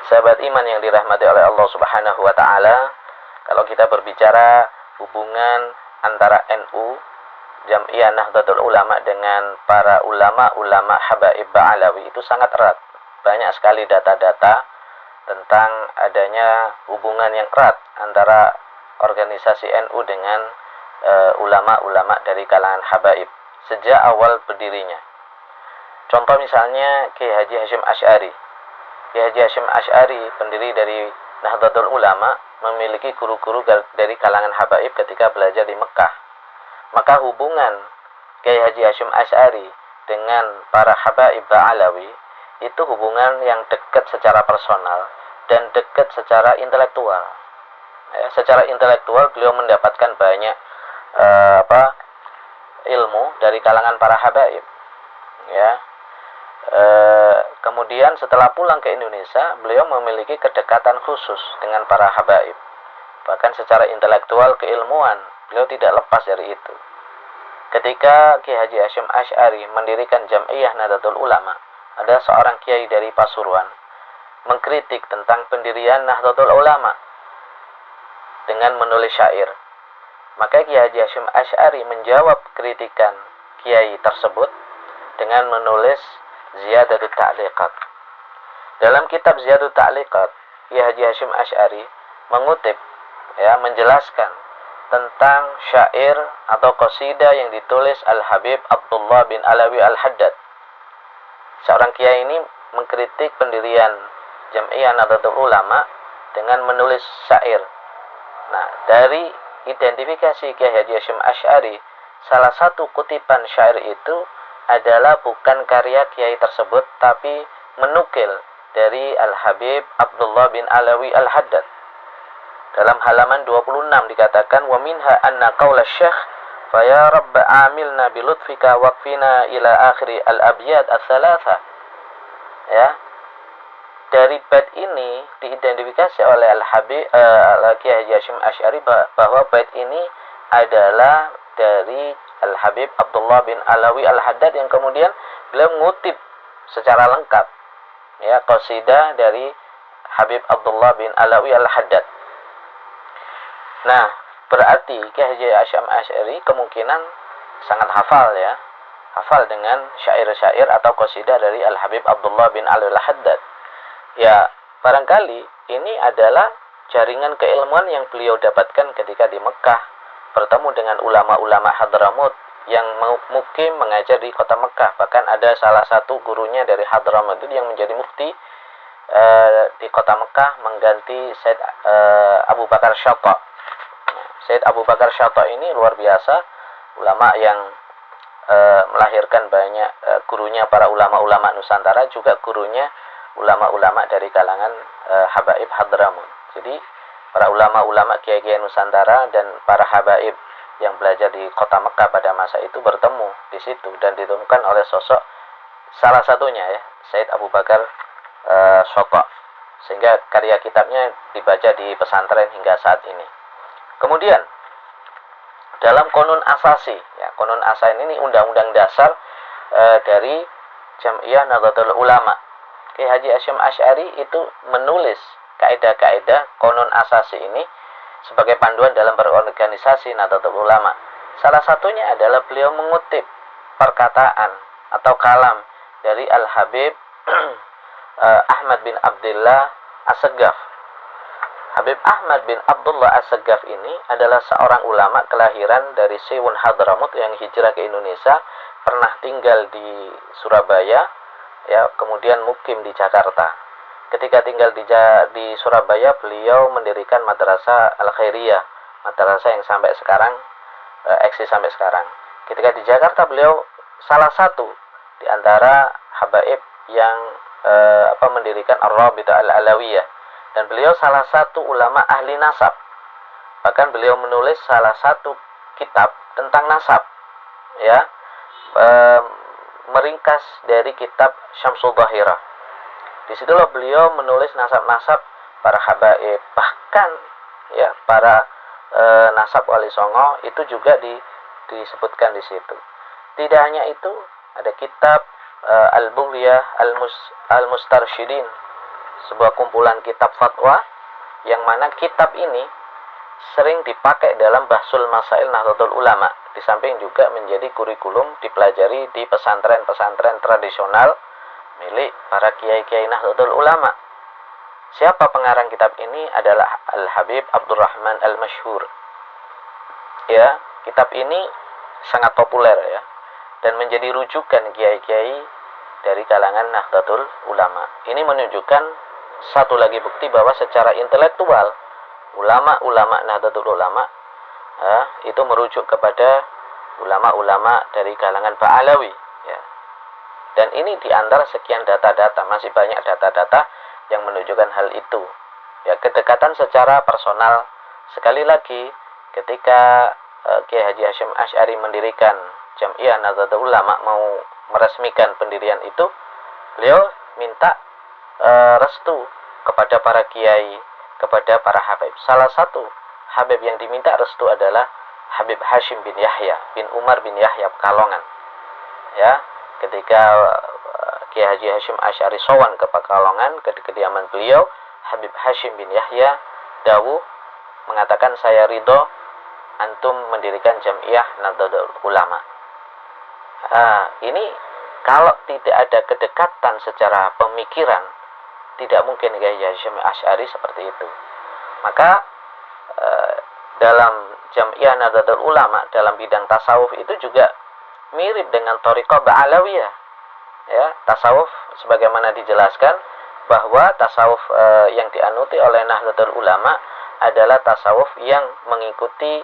Sahabat iman yang dirahmati oleh Allah Subhanahu wa taala, kalau kita berbicara hubungan antara NU Jam'iyah Nahdlatul Ulama dengan para ulama-ulama Habaib Ba'alawi itu sangat erat. Banyak sekali data-data tentang adanya hubungan yang erat antara organisasi NU dengan ulama-ulama dari kalangan Habaib sejak awal berdirinya. Contoh misalnya Kiai Haji Hasyim Asy'ari. Kiai Haji Hasyim Asy'ari, pendiri dari Nahdlatul Ulama, memiliki guru-guru dari kalangan Habaib ketika belajar di Mekah. Maka hubungan Kiai Haji Hasyim Asy'ari dengan para Habaib Ba'alawi itu hubungan yang dekat secara personal dan dekat secara intelektual. Secara intelektual beliau mendapatkan banyak ilmu dari kalangan para Habaib. Kemudian setelah pulang ke Indonesia, beliau memiliki kedekatan khusus dengan para Habaib. Bahkan secara intelektual, keilmuan, beliau tidak lepas dari itu. Ketika Kiai Haji Hasyim Asy'ari mendirikan Jam'iyah Nahdlatul Ulama, ada seorang kiai dari Pasuruan mengkritik tentang pendirian Nahdlatul Ulama dengan menulis syair. Maka Kiai Haji Hasyim Asy'ari menjawab kritikan kiai tersebut dengan menulis Ziyadatut Ta'liqat. Dalam kitab Ziyadatut Ta'liqat, Kiai Haji Hasyim Asy'ari mengutip, menjelaskan tentang syair atau qasidah yang ditulis Al-Habib Abdullah bin Alawi Al-Haddad. Seorang kiai ini mengkritik pendirian Jam'iyah Nahdlatul Ulama dengan menulis syair. Nah, dari identifikasi Kiai Haji Hasyim Asy'ari, salah satu kutipan syair itu adalah bukan karya kiai tersebut, tapi menukil dari Al-Habib Abdullah bin Alawi Al-Haddad. Dalam halaman 26 dikatakan, wa minha anna qaula syekh fa ya rabb amilna bi lutfika waqfina ila akhiri al-abyad ats-tsalatsa. Dari bait ini diidentifikasi oleh Al-Habib Kiai Haji Hasyim Asy'ari bahwa bait ini adalah dari Al-Habib Abdullah bin Alawi Al-Haddad yang kemudian beliau mengutip secara lengkap qasidah dari Habib Abdullah bin Alawi Al-Haddad. Nah, berarti Kiai Haji Hasyim Asy'ari kemungkinan sangat hafal dengan syair-syair atau qasidah dari Al-Habib Abdullah bin Alawi Al-Haddad. Barangkali ini adalah jaringan keilmuan yang beliau dapatkan ketika di Mekah, bertemu dengan ulama-ulama Hadramut yang mukim mengajar di kota Mekah. Bahkan ada salah satu gurunya dari Hadramut itu yang menjadi mufti di kota Mekah mengganti Said Abu Bakar Syata. Said Abu Bakar Syata ini luar biasa, ulama yang melahirkan banyak gurunya para ulama-ulama Nusantara, juga gurunya ulama-ulama dari kalangan Habaib Hadramut. Jadi para ulama-ulama kiai-kiai Nusantara dan para Habaib yang belajar di kota Mekah pada masa itu bertemu di situ dan ditemukan oleh sosok salah satunya Said Abu Bakar Syata, sehingga karya kitabnya dibaca di pesantren hingga saat ini. Kemudian dalam Qonun Asasi, Qonun Asasi ini undang-undang dasar dari Jam'iyah Nahdlatul Ulama, Kiai Haji Hasyim Asy'ari itu menulis kaidah-kaidah Qonun Asasi ini sebagai panduan dalam berorganisasi Nahdlatul Ulama. Salah satunya adalah beliau mengutip perkataan atau kalam dari Al-Habib Ahmad bin Abdullah As-Saggaf. Habib Ahmad bin Abdullah As-Saggaf ini adalah seorang ulama kelahiran dari Sewun Hadramut yang hijrah ke Indonesia, pernah tinggal di Surabaya, kemudian mukim di Jakarta. Ketika tinggal di Surabaya, beliau mendirikan Madrasah Al-Khairiyah, madrasah yang sampai sekarang eksis sampai sekarang. Ketika di Jakarta, beliau salah satu di antara habaib yang mendirikan Ar-Rabithah Al-Alawiyah, dan beliau salah satu ulama ahli nasab. Bahkan beliau menulis salah satu kitab tentang nasab, meringkas dari kitab Syamsul Dhahirah. Disitulah beliau menulis nasab-nasab para habaib, bahkan para nasab Wali Songo itu juga disebutkan di situ. Tidak hanya itu, ada kitab Al-Bughyah Al-Mustarsyidin sebuah kumpulan kitab fatwa yang mana kitab ini sering dipakai dalam bahsul masail Nahdlatul Ulama, di samping juga menjadi kurikulum dipelajari di pesantren-pesantren tradisional milik para kiai-kiai Nahdlatul Ulama. Siapa pengarang kitab ini? Adalah Al-Habib Abdurrahman Al-Masyhur. Ya, kitab ini sangat populer ya, dan menjadi rujukan kiai-kiai dari kalangan Nahdlatul Ulama. Ini menunjukkan satu lagi bukti bahwa secara intelektual ulama-ulama Nahdlatul Ulama itu merujuk kepada ulama-ulama dari kalangan Ba'alawi ya. Dan ini diantara sekian data-data, masih banyak data-data yang menunjukkan hal itu ya. Kedekatan secara personal, sekali lagi ketika Kiai Haji Hasyim Asy'ari mendirikan Jam'iyah Nahdlatul Ulama, mau meresmikan pendirian itu, beliau minta restu kepada para kiai, kepada para habib. Salah satu habib yang diminta restu adalah Habib Hashim bin Yahya bin Umar bin Yahya Pekalongan. Ya, ketika Kiai Haji Hasyim Asy'ari sowan ke Pekalongan, ke kediaman beliau, Habib Hashim bin Yahya dawuh mengatakan, saya ridho antum mendirikan Jam'iyah Nahdlatul Ulama. Ini kalau tidak ada kedekatan secara pemikiran, tidak mungkin Kiai Hasyim Asy'ari seperti itu. Maka dalam Jam'iyah Nahdlatul Ulama dalam bidang tasawuf itu juga mirip dengan thariqah Ba'alawiyah. Ya, tasawuf sebagaimana dijelaskan bahwa tasawuf yang dianuti oleh Nahdlatul Ulama adalah tasawuf yang mengikuti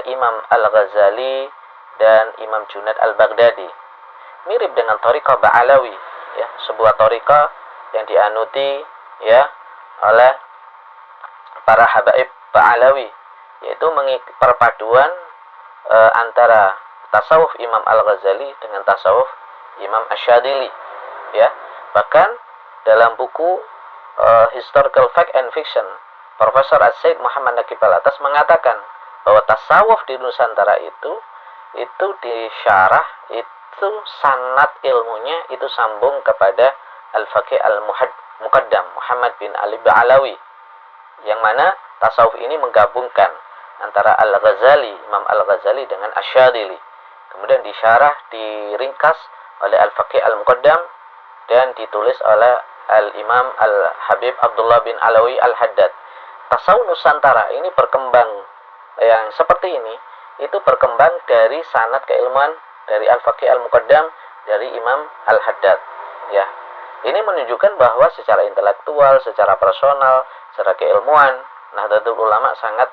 Imam Al-Ghazali dan Imam Junaid Al-Baghdadi. Mirip dengan thariqah Ba'alawi ya, sebuah thariqah yang dianuti ya oleh para habaib Ba'alawi, yaitu perpaduan antara tasawuf Imam Al-Ghazali dengan tasawuf Imam Asy-Syadzili ya. Bahkan dalam buku Historical Fact and Fiction, Profesor As-Said Muhammad Naqib Al-Atas mengatakan bahwa tasawuf di Nusantara itu disyarah, itu sanad ilmunya itu sambung kepada Al-Faqih Al-Muqaddam Muhammad bin Ali Ba'alawi, yang mana tasawuf ini menggabungkan antara Al-Ghazali, Imam Al-Ghazali dengan Asy-Syadzili. Kemudian disyarah, diringkas oleh Al-Faqih Al-Muqaddam dan ditulis oleh Al-Imam Al-Habib Abdullah bin Alawi Al-Haddad. Tasawuf Nusantara ini berkembang yang seperti ini, itu berkembang dari sanad keilmuan dari Al-Faqih Al-Muqaddam, dari Imam Al-Haddad ya. Ini menunjukkan bahwa secara intelektual, secara personal, secara keilmuan, Nahdlatul Ulama sangat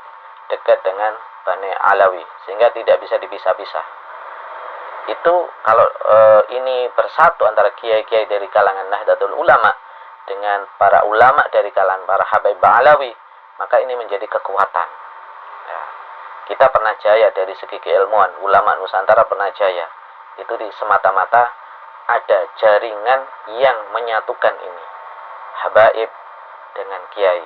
dekat dengan Bani Alawi, sehingga tidak bisa dipisah-pisah. Itu kalau ini bersatu antara kiai-kiai dari kalangan Nahdlatul Ulama dengan para ulama dari kalangan para habaib Ba'alawi, maka ini menjadi kekuatan ya. Kita pernah jaya dari segi keilmuan, ulama Nusantara pernah jaya. Itu semata-mata ada jaringan yang menyatukan ini, habaib dengan kiai.